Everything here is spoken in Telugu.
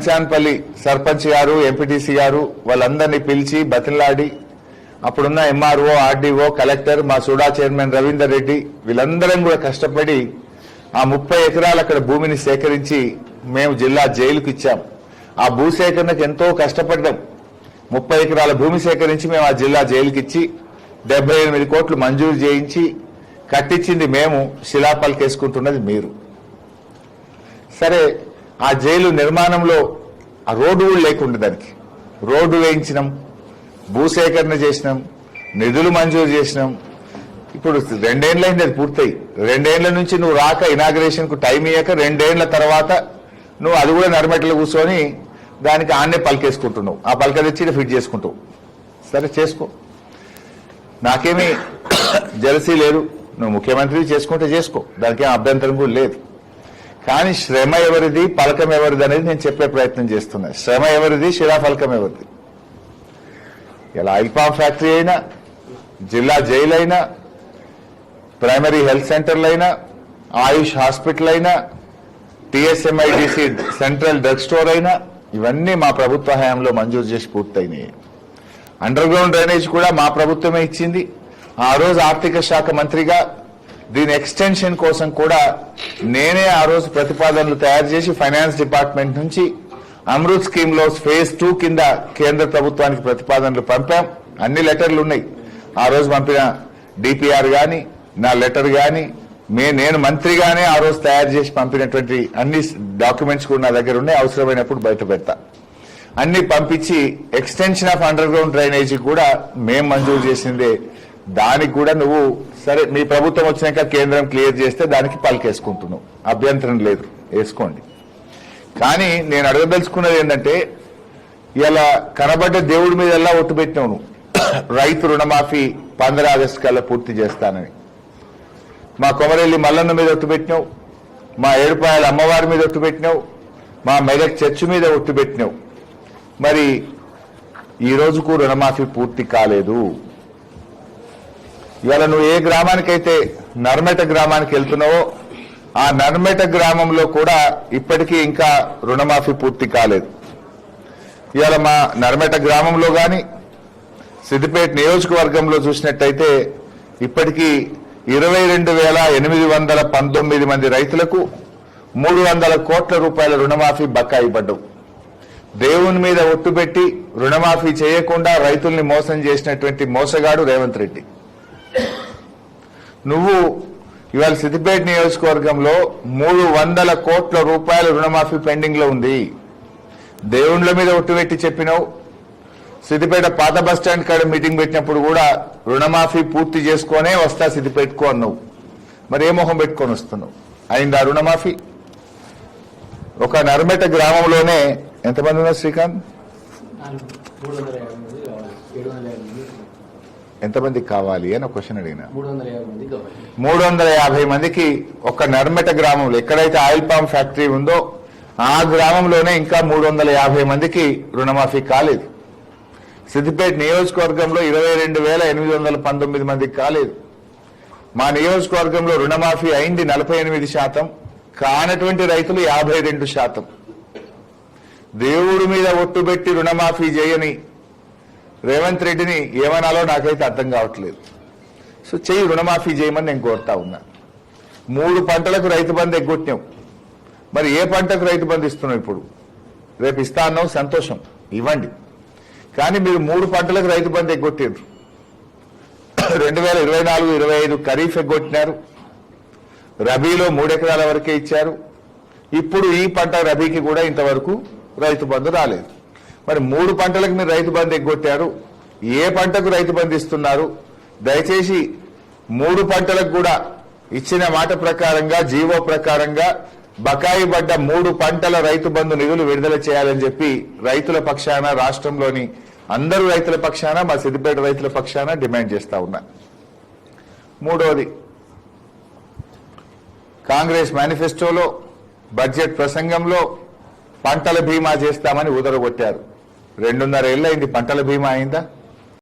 మంచాన్పల్లి సర్పంచ్ గారు, ఎంపీటీసీ గారు వాళ్ళందరినీ పిలిచి బతిలాడి అప్పుడున్న ఎంఆర్ఓ, ఆర్డీఓ, కలెక్టర్, మా సూడా చైర్మన్ రవీందర్ రెడ్డి వీళ్ళందరం కూడా కష్టపడి ఆ 30 ఎకరాలు అక్కడ భూమిని సేకరించి మేము జిల్లా జైలుకి ఇచ్చాం. ఆ భూసేకరణకు ఎంతో కష్టపడ్డాం. 30 ఎకరాల భూమి సేకరించి మేము ఆ జిల్లా జైలుకి ఇచ్చి 78 కోట్లు మంజూరు చేయించి కట్టించింది మేము, శిలాపలకేసుకుంటున్నది మీరు. సరే, ఆ జైలు నిర్మాణంలో ఆ రోడ్డు కూడా లేకుండా దానికి రోడ్డు వేయించినాం, భూసేకరణ చేసినాం, నిధులు మంజూరు చేసినాం. ఇప్పుడు 2 ఏళ్ళైంది అది పూర్తయి. 2 ఏళ్ల నుంచి నువ్వు రాక ఇనాగ్రేషన్ కు టైం ఇయ్యక 2 ఏళ్ల తర్వాత నువ్వు అది కూడా నరమెట్టలు కూర్చొని దానికి ఆన్నే పలికేసుకుంటున్నావు. ఆ పలక తెచ్చి ఫిట్ చేసుకుంటావు. సరే చేసుకో, నాకేమీ జలసీ లేదు. నువ్వు ముఖ్యమంత్రి చేసుకుంటే చేసుకో, దానికి ఏం అభ్యంతరం కూడా లేదు. కానీ శ్రమ ఎవరిది, పలకం ఎవరిది అనేది నేను చెప్పే ప్రయత్నం చేస్తున్నా. శ్రమ ఎవరిది, శిలాఫలకం ఎవరిది? ఇలా ఆయిల్ పామ్ ఫ్యాక్టరీ అయినా, జిల్లా జైలు అయినా, ప్రైమరీ హెల్త్ సెంటర్లు అయినా, ఆయుష్ హాస్పిటల్ అయినా, టీఎస్ఎంఐడిసి సెంట్రల్ డ్రగ్ స్టోర్ అయినా ఇవన్నీ మా ప్రభుత్వ హయాంలో మంజూరు చేసి పూర్తయినాయి. అండర్ గ్రౌండ్ డ్రైనేజ్ కూడా మా ప్రభుత్వమే ఇచ్చింది. ఆ రోజు ఆర్థిక శాఖ మంత్రిగా దీని ఎక్స్టెన్షన్ కోసం కూడా నేనే ఆ రోజు ప్రతిపాదనలు తయారు చేసి ఫైనాన్స్ డిపార్ట్మెంట్ నుంచి అమృత్ స్కీమ్ లో ఫేజ్ 2 కింద కేంద్ర ప్రభుత్వానికి ప్రతిపాదనలు పంపాం. అన్ని లెటర్లు ఉన్నాయి. ఆ రోజు పంపిన డిపిఆర్ గాని, నా లెటర్ గాని, నేను మంత్రిగానే ఆ రోజు తయారు చేసి పంపినటువంటి అన్ని డాక్యుమెంట్స్ కూడా నా దగ్గర ఉన్నాయి. అవసరమైనప్పుడు బయట పెడతా. అన్ని పంపించి extension of under ground drainage కూడా మేం మంజూరు చేసిందే. దానికి కూడా నువ్వు సరే మీ ప్రభుత్వం వచ్చినాక కేంద్రం క్లియర్ చేస్తే దానికి పలికేసుకుంటున్నావు, అభ్యంతరం లేదు, వేసుకోండి. కానీ నేను అడగదలుచుకున్నది ఏంటంటే, ఇలా కనబడ్డ దేవుడి మీద ఎలా ఒట్టు పెట్టినావు నువ్వు. రైతు రుణమాఫీ 15 ఆగస్టు కల్లా పూర్తి చేస్తానని. మా కొమరెల్లి మల్లన్న మీద ఒట్టు పెట్టినావు, మా ఏడుపాయల అమ్మవారి మీద ఒట్టు పెట్టినావు, మా మెదక్ చర్చి మీద ఒట్టు పెట్టినావు. మరి ఈ రోజుకు రుణమాఫీ పూర్తి కాలేదు. ఇవాళ నువ్వు ఏ గ్రామానికైతే నర్మెట గ్రామానికి వెళ్తున్నావో ఆ నర్మెట గ్రామంలో కూడా ఇప్పటికీ ఇంకా రుణమాఫీ పూర్తి కాలేదు. ఇవాళ మా నర్మెట గ్రామంలో కానీ సిద్దిపేట నియోజకవర్గంలో చూసినట్టయితే ఇప్పటికీ 22,819 మంది రైతులకు 300 కోట్ల రూపాయల రుణమాఫీ బకాయి పడ్డవు. దేవుని మీద ఒట్టుపెట్టి రుణమాఫీ చేయకుండా రైతుల్ని మోసం చేసినటువంటి మోసగాడు రేవంత్ రెడ్డి. నువ్వు ఇవాళ సిద్దిపేట నియోజకవర్గంలో 300 కోట్ల రూపాయల రుణమాఫీ పెండింగ్ లో ఉంది. దేవుళ్ల మీద ఒట్టుపెట్టి చెప్పినావు. సిద్దిపేట పాత బస్టాండ్ కాడ మీటింగ్ పెట్టినప్పుడు కూడా రుణమాఫీ పూర్తి చేసుకునే వస్తా సిద్దిపేటకు అన్నావు. మరి ఏ మొహం పెట్టుకొని వస్తున్నావు? అయిందా రుణమాఫీ? ఒక నర్మెట గ్రామంలోనే ఎంతమంది ఉన్నారు శ్రీకాంత్? ఎంతమందికి కావాలి అని ఒక క్వశ్చన్ అడిగినా. 350 మందికి ఒక నర్మెట గ్రామంలో ఎక్కడైతే ఆయిల్ పామ్ ఫ్యాక్టరీ ఉందో ఆ గ్రామంలోనే ఇంకా 350 మందికి రుణమాఫీ కాలేదు. సిద్దిపేట నియోజకవర్గంలో 22,819 మందికి కాలేదు. మా నియోజకవర్గంలో రుణమాఫీ అయింది 48%, కానటువంటి రైతులు 52%. దేవుడి మీద ఒట్టుబెట్టి రుణమాఫీ చేయని రేవంత్ రెడ్డిని ఏమనాలో నాకైతే అర్థం కావట్లేదు. సో చెయ్యి, రుణమాఫీ చేయమని నేను కోరుతా ఉన్నా. 3 పంటలకు రైతు బంధు ఎగ్గొట్టినావు. మరి ఏ పంటకు రైతు బంధు ఇస్తున్నావు? ఇప్పుడు రేపు ఇస్తా అన్నావు, సంతోషం, ఇవ్వండి. కానీ మీరు 3 పంటలకు రైతు బంధు ఎగ్గొట్టారు. 2024-25 ఖరీఫ్ ఎగ్గొట్టినారు. రబీలో 3 ఎకరాల వరకే ఇచ్చారు. ఇప్పుడు ఈ పంట రబీకి కూడా ఇంతవరకు రైతు బంధు రాలేదు. మరి 3 పంటలకు మీరు రైతు బంధు ఎగ్గొట్టారు. ఏ పంటకు రైతు బంధు ఇస్తున్నారు? దయచేసి 3 పంటలకు కూడా ఇచ్చిన మాట ప్రకారంగా, జీవో ప్రకారంగా బకాయి పడ్డ 3 పంటల రైతు బంధు నిధులు విడుదల చేయాలని చెప్పి రైతుల పక్షాన, రాష్ట్రంలోని అందరూ రైతుల పక్షాన, మా సిద్దిపేట రైతుల పక్షాన డిమాండ్ చేస్తా ఉన్నా. మూడోది, కాంగ్రెస్ మేనిఫెస్టోలో, బడ్జెట్ ప్రసంగంలో పంటల బీమా చేస్తామని ఉదరగొట్టారు. 2.5 ఏళ్లైంది, పంటల బీమా అయిందా?